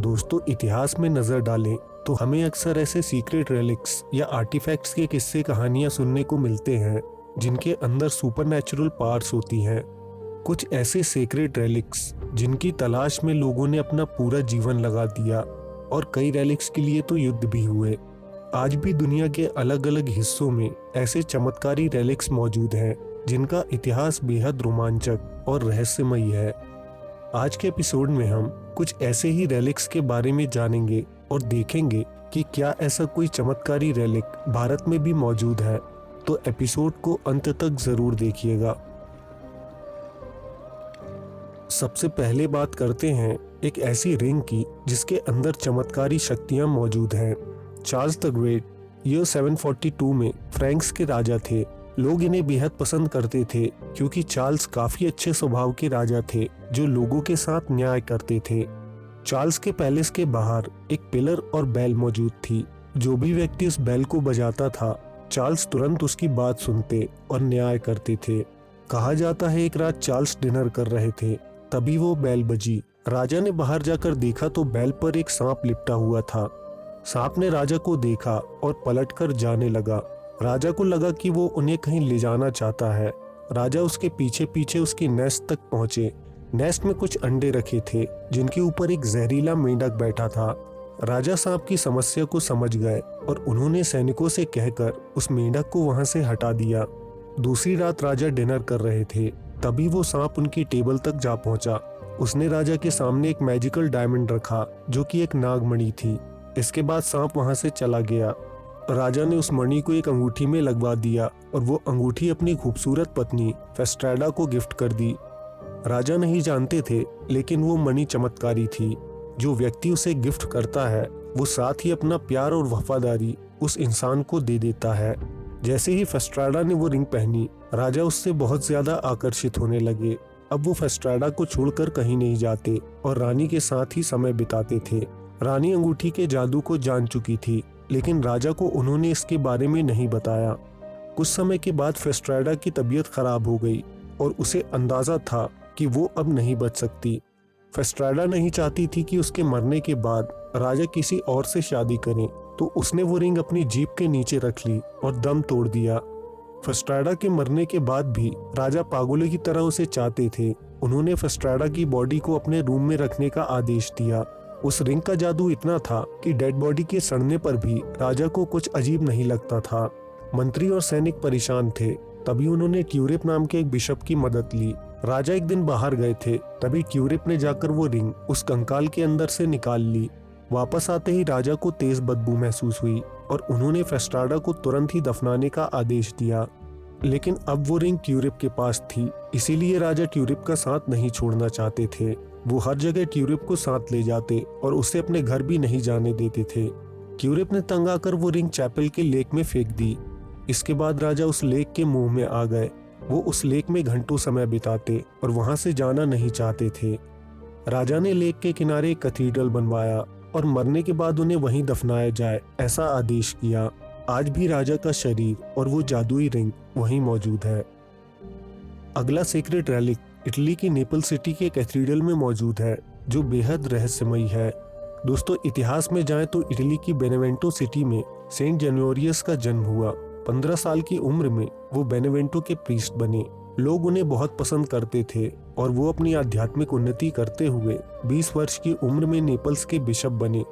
दोस्तों, इतिहास में नजर डालें तो हमें अक्सर ऐसे सीक्रेट रेलिक्स या आर्टिफैक्ट्स के किस्से कहानियां सुनने को मिलते हैं जिनके अंदर सुपरनैचुरल पावर्स होती हैं। कुछ ऐसे सीक्रेट रेलिक्स जिनकी तलाश में लोगों ने अपना पूरा जीवन लगा दिया और कई रेलिक्स के लिए तो युद्ध भी हुए। आज भी दुनिया के अलग अलग हिस्सों में ऐसे चमत्कारी रेलिक्स मौजूद हैं जिनका इतिहास बेहद रोमांचक और रहस्यमयी है। आज के एपिसोड में हम कुछ ऐसे ही रेलिक्स के बारे में जानेंगे और देखेंगे कि क्या ऐसा कोई चमत्कारी रेलिक भारत में भी मौजूद है। तो एपिसोड को अंत तक जरूर देखिएगा। सबसे पहले बात करते हैं एक ऐसी रिंग की जिसके अंदर चमत्कारी शक्तियां मौजूद हैं। चार्ल्स द ग्रेट ईयर 742 में फ्रैंक्स के राजा थे। लोग इन्हें बेहद पसंद करते थे क्योंकि चार्ल्स काफी अच्छे स्वभाव के राजा थे जो लोगों के साथ न्याय करते थे। चार्ल्स के पैलेस के बाहर एक पिलर और बैल मौजूद थी। जो भी व्यक्ति उस बैल को बजाता था, चार्ल्स तुरंत उसकी बात सुनते और न्याय करते थे। कहा जाता है एक रात चार्ल्स डिनर कर रहे थे, तभी वो बैल बजी। राजा ने बाहर जाकर देखा तो बैल पर एक सांप लिपटा हुआ था। सांप ने राजा को देखा और पलटकर जाने लगा। राजा को लगा कि वो उन्हें कहीं ले जाना चाहता है। राजा उसके पीछे पीछे उसके नेस्ट तक पहुंचे। नेस्ट में कुछ अंडे रखे थे जिनके ऊपर एक जहरीला मेंढक बैठा था। राजा सांप की समस्या को समझ गए और उन्होंने सैनिकों से कहकर उस मेंढक को वहां से हटा दिया। दूसरी रात राजा डिनर कर रहे थे, तभी वो सांप उनकी टेबल तक जा पहुंचा। उसने राजा के सामने एक मैजिकल डायमंड रखा जो कि एक नागमणि थी। इसके बाद सांप वहां से चला गया। राजा ने उस मणि को एक अंगूठी में लगवा दिया और वो अंगूठी अपनी खूबसूरत पत्नी फेस्ट्रेडा को गिफ्ट कर दी। राजा नहीं जानते थे, लेकिन वो मणि चमत्कारी थी। जो व्यक्ति उसे गिफ्ट करता है वो साथ ही अपना प्यार और वफादारी उस इंसान को दे देता है। जैसे ही फेस्ट्रेडा ने वो रिंग पहनी, राजा उससे बहुत ज्यादा आकर्षित होने लगे। अब वो फेस्ट्रेडा को छोड़कर कहीं नहीं जाते और रानी के साथ ही समय बिताते थे। रानी अंगूठी के जादू को जान चुकी थी, लेकिन राजा को उन्होंने इसके बारे में नहीं बताया। कुछ समय के बाद फेस्ट्रेडा की तबीयत खराब हो गई और उसे अंदाजा था कि वो अब नहीं बच सकती। फेस्ट्रेडा नहीं चाहती थी कि उसके मरने के बाद राजा किसी और से शादी करे, तो उसने वो रिंग अपनी जीभ के नीचे रख ली और दम तोड़ दिया। फेस्ट्रेडा के मरने के बाद भी राजा पागलों की तरह उसे चाहते थे। उन्होंने फेस्ट्रेडा की बॉडी को अपने रूम में रखने का आदेश दिया। उस रिंग का जादू इतना था कि डेड बॉडी के सड़ने पर भी राजा को कुछ अजीब नहीं लगता था। मंत्री और सैनिक परेशान थे, तभी उन्होंने ट्यूरिप नाम के एक बिशप की मदद ली। राजा एक दिन बाहर गए थे, तभी ट्यूरिप ने जाकर वो रिंग उस कंकाल के अंदर से निकाल ली। वापस आते ही राजा को तेज बदबू महसूस हुई और उन्होंने फेस्ट्रेडा को तुरंत ही दफनाने का आदेश दिया। लेकिन अब वो रिंग ट्यूरिप के पास थी, इसीलिए राजा ट्यूरिप का साथ नहीं छोड़ना चाहते थे। वो हर जगह ट्यूरिप को साथ ले जाते और उसे अपने घर भी नहीं जाने देते थे। ट्यूरिप ने तंग आकर वो रिंग चैपल के लेक में फेंक दी। इसके बाद राजा उस लेक के मुंह में आ गए। वो उस लेक में घंटों समय बिताते और वहां से जाना नहीं चाहते थे। राजा ने लेक के किनारे एक कैथेड्रल बनवाया और मरने के बाद उन्हें वहीं दफनाया जाए, ऐसा आदेश किया। आज भी राजा का शरीर और वो जादुई रिंग वहीं मौजूद है। अगला सीक्रेट रेलिक इटली की नेपल्स सिटी के कैथेड्रल में मौजूद है, जो बेहद रहस्यमयी है। दोस्तों, इतिहास में जाएं तो इटली की बेनेवेंटो सिटी में सेंट जेनोरियस का जन्म हुआ। 15 साल की उम्र में वो बेनेवेंटो के प्रीस्ट बने। लोग उन्हें बहुत पसंद करते थे और वो अपनी आध्यात्मिक उन्नति करते हुए 20 वर्ष की उम्र में नेपल्स के बिशप बने।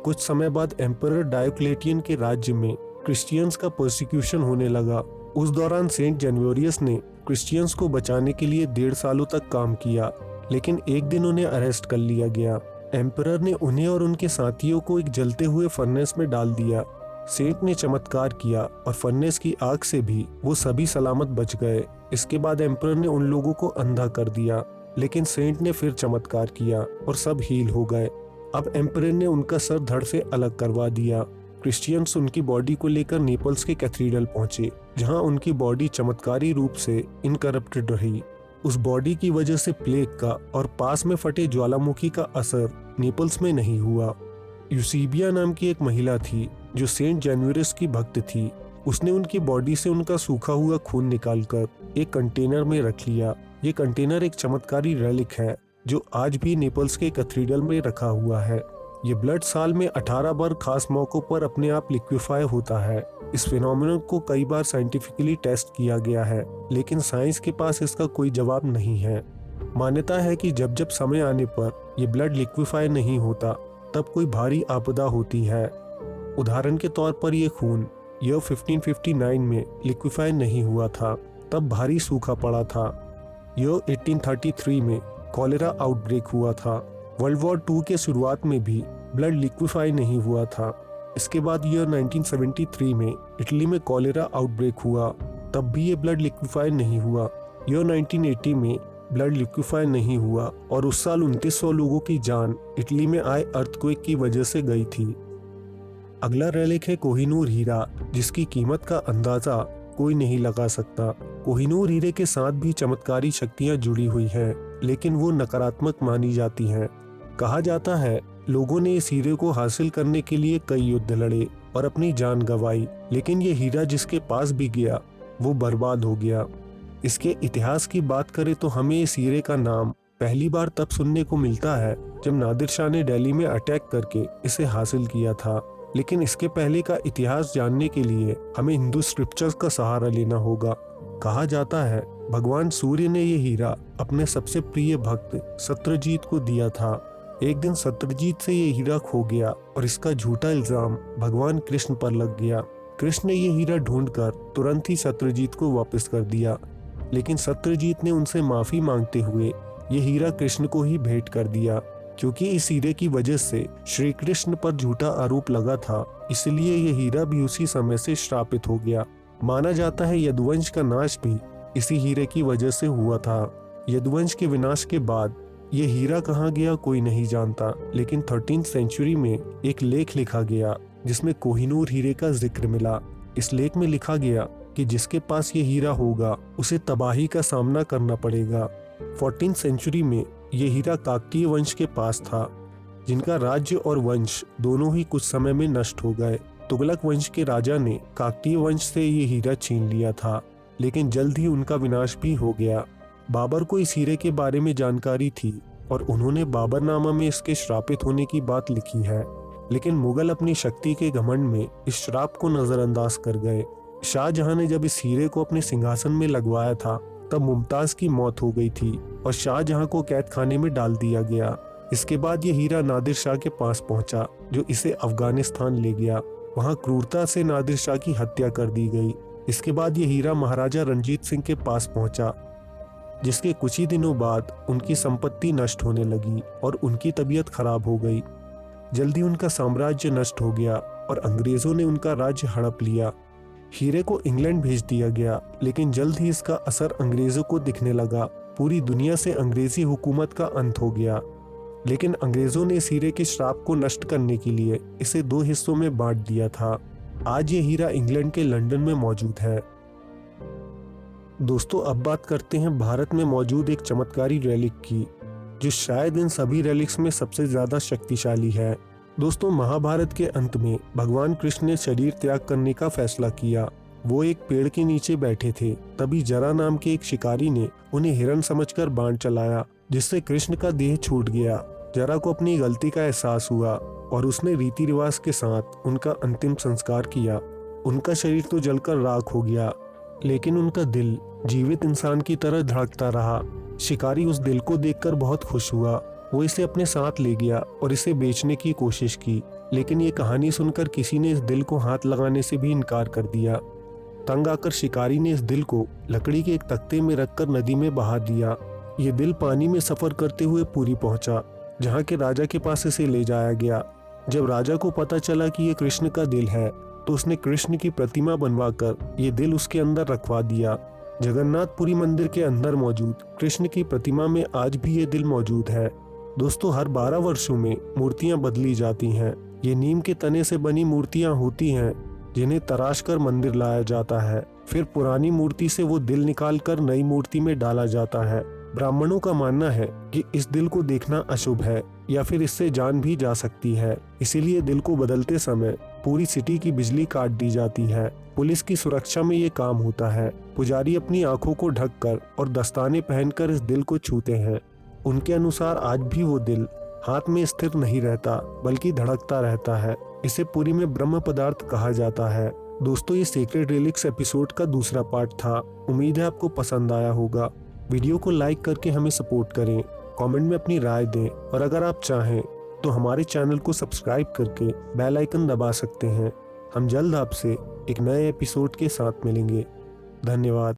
कुछ समय बाद एम्परर डायोक्लेटियन के राज्य में क्रिश्चियंस का परसिक्यूशन होने लगा। उस दौरान सेंट जेनोरियस ने क्रिश्चियंस को बचाने के लिए 1.5 सालों तक काम किया, लेकिन एक दिन उन्हें अरेस्ट कर लिया गया। एम्परर ने उन्हें और उनके साथियों को एक जलते हुए फर्नेस में डाल दिया। सेंट ने चमत्कार किया और फर्नेस की आग से भी वो सभी सलामत बच गए। इसके बाद एम्परर ने उन लोगों को अंधा कर दिया, लेकिन सेंट ने फिर चमत्कार किया और सब हील हो गए। अब एम्परर ने उनका सर धड़ से अलग करवा दिया। क्रिश्चियंस उनकी बॉडी को लेकर नेपल्स के कैथेड्रल पहुंचे, जहां उनकी बॉडी चमत्कारी रूप से इनकरप्टेड रही। उस बॉडी की वजह से प्लेग का और पास में फटे ज्वालामुखी का असर नेपल्स में नहीं हुआ। यूसीबिया नाम की एक महिला थी जो सेंट जेनोरियस की भक्त थी। उसने उनकी बॉडी से उनका सूखा हुआ खून निकालकर एक कंटेनर में रख लिया। ये कंटेनर एक चमत्कारी रेलिक है जो आज भी नेपल्स के कैथेड्रल में रखा हुआ है। ये ब्लड साल में 18 बार खास मौकों पर अपने आप लिक्विफाई होता है। इस फिनोमिनन को कई बार साइंटिफिकली टेस्ट किया गया है, लेकिन साइंस के पास इसका कोई जवाब नहीं है। मान्यता है कि जब जब समय आने पर यह ब्लड लिक्विफाई नहीं होता, तब कोई भारी आपदा होती है। उदाहरण के तौर पर यह खून ईयर 1559 में लिक्विफाई नहीं हुआ था, तब भारी सूखा पड़ा था। ईयर 1833 में कॉलेरा आउटब्रेक हुआ था। वर्ल्ड वॉर 2 के शुरुआत में भी ब्लड लिक्विफाई नहीं हुआ था। इसके बाद ईयर 1973 में इटली में कॉलेरा आउटब्रेक हुआ, तब भी ये ब्लड लिक्विफाई नहीं हुआ। ईयर 1980 में ब्लड लिक्विफाई नहीं हुआ और उस साल 2900 लोगों की जान इटली में आए अर्थक्वेक की वजह से गई थी। अगला रेलिक है कोहिनूर हीरा, जिसकी कीमत का अंदाजा कोई नहीं लगा सकता। कोहिनूर हीरे के साथ भी चमत्कारी शक्तियां जुड़ी हुई हैं, लेकिन वो नकारात्मक मानी जाती हैं। कहा जाता है लोगों ने इस हीरे को हासिल करने के लिए कई युद्ध लड़े और अपनी जान गंवाई, लेकिन ये हीरा जिसके पास भी गया वो बर्बाद हो गया। इसके इतिहास की बात करें तो हमें इस हीरे का नाम पहली बार तब सुनने को मिलता है जब नादिर शाह ने दिल्ली में अटैक करके इसे हासिल किया था। लेकिन इसके पहले का इतिहास जानने के लिए हमें हिंदू स्क्रिप्चर्स का सहारा लेना होगा। कहा जाता है भगवान सूर्य ने ये हीरा अपने सबसे प्रिय भक्त सत्यजीत को दिया था। एक दिन सत्यजीत से ये हीरा खो गया और इसका झूठा इल्जाम भगवान कृष्ण पर लग गया। कृष्ण ने ये हीरा ढूंढकर तुरंत ही सत्यजीत को वापस कर दिया, लेकिन सत्यजीत ने उनसे माफी मांगते हुए ये हीरा कृष्ण को ही भेंट कर दिया। क्योंकि इस हीरे की वजह से श्री कृष्ण पर झूठा आरोप लगा था, इसलिए ये हीरा भी उसी समय से श्रापित हो गया। माना जाता है यदुवंश का नाश भी इसी हीरे की वजह से हुआ था। यदुवंश के विनाश के बाद ये हीरा कहाँ गया कोई नहीं जानता, लेकिन 13th सेंचुरी में एक लेख लिखा गया जिसमें कोहिनूर हीरे का जिक्र मिला। इस लेख में लिखा गया कि जिसके पास ये हीरा होगा उसे तबाही का सामना करना पड़ेगा। 14th सेंचुरी में ये हीरा काकतीय वंश के पास था, जिनका राज्य और वंश दोनों ही कुछ समय में नष्ट हो गए। तुगलक वंश के राजा ने काकतीय वंश से ये हीरा छीन लिया था, लेकिन जल्द ही उनका विनाश भी हो गया। बाबर को इस हीरे के बारे में जानकारी थी और उन्होंने बाबरनामा में इसके श्रापित होने की बात लिखी है, लेकिन मुगल अपनी शक्ति के घमंड में इस श्राप को नजरअंदाज कर गए। शाहजहां ने जब इस हीरे को अपने सिंहासन में लगवाया था, तब मुमताज की मौत हो गई थी और शाहजहां को कैद खाने में डाल दिया गया। इसके बाद ये हीरा नादिर शाह के पास पहुंचा, जो इसे अफगानिस्तान ले गया। वहां क्रूरता से नादिर शाह की हत्या कर दी गई। इसके बाद ये हीरा महाराजा रणजीत सिंह के पास पहुंचा, जिसके कुछ ही दिनों बाद उनकी संपत्ति नष्ट होने लगी और उनकी तबीयत खराब हो गई। जल्दी उनका साम्राज्य नष्ट हो गया और अंग्रेजों ने उनका राज्य हड़प लिया। हीरे को इंग्लैंड भेज दिया गया, लेकिन जल्द ही इसका असर अंग्रेजों को दिखने लगा। पूरी दुनिया से अंग्रेजी हुकूमत का अंत हो गया, लेकिन अंग्रेजों ने इस हीरे के श्राप को नष्ट करने के लिए इसे 2 हिस्सों में बांट दिया था। आज ये हीरा इंग्लैंड के लंदन में मौजूद है। दोस्तों, अब बात करते हैं भारत में मौजूद एक चमत्कारी रेलिक की, जो शायद इन सभी रेलिक्स में सबसे ज्यादा शक्तिशाली है। दोस्तों, महाभारत के अंत में भगवान कृष्ण ने शरीर त्याग करने का फैसला किया। वो एक पेड़ के नीचे बैठे थे, तभी जरा नाम के एक शिकारी ने उन्हें हिरण समझकर बाण चलाया, जिससे कृष्ण का देह छूट गया। जरा को अपनी गलती का एहसास हुआ और उसने रीति रिवाज के साथ उनका अंतिम संस्कार किया। उनका शरीर तो जलकर राख हो गया, लेकिन उनका दिल जीवित इंसान की तरह धड़कता रहा। शिकारी उस दिल को देखकर बहुत खुश हुआ। वो इसे अपने साथ ले गया और इसे बेचने की कोशिश की, लेकिन ये कहानी सुनकर किसी ने इस दिल को हाथ लगाने से भी इनकार कर दिया। तंग आकर शिकारी ने इस दिल को लकड़ी के एक तख्ते में रखकर नदी में बहा दिया। ये दिल पानी में सफर करते हुए पुरी पहुंचा, जहाँ के राजा के पास इसे ले जाया गया। जब राजा को पता चला कि ये कृष्ण का दिल है, तो उसने कृष्ण की प्रतिमा बनवाकर ये दिल उसके अंदर रखवा दिया। जगन्नाथपुरी मंदिर के अंदर मौजूद कृष्ण की प्रतिमा में आज भी ये दिल मौजूद है। दोस्तों, हर 12 वर्षों में मूर्तियां बदली जाती हैं। ये नीम के तने से बनी मूर्तियां होती हैं, जिन्हें तराश कर मंदिर लाया जाता है। फिर पुरानी मूर्ति से वो दिल निकालकर नई मूर्ति में डाला जाता है। ब्राह्मणों का मानना है कि इस दिल को देखना अशुभ है या फिर इससे जान भी जा सकती है, इसीलिए दिल को बदलते समय पूरी सिटी की बिजली काट दी जाती है। पुलिस की सुरक्षा में ये काम होता है। पुजारी अपनी आंखों को ढककर और दस्ताने पहनकर इस दिल को छूते हैं। उनके अनुसार आज भी वो दिल हाथ में स्थिर नहीं रहता बल्कि धड़कता रहता है। इसे पुरी में ब्रह्म पदार्थ कहा जाता है। दोस्तों, ये सीक्रेट रिलिक्स एपिसोड का दूसरा पार्ट था। उम्मीद है आपको पसंद आया होगा। वीडियो को लाइक करके हमें सपोर्ट करें, कमेंट में अपनी राय दें और अगर आप चाहें तो हमारे चैनल को सब्सक्राइब करके बेल आइकन दबा सकते हैं। हम जल्द आपसे एक नए एपिसोड के साथ मिलेंगे। धन्यवाद।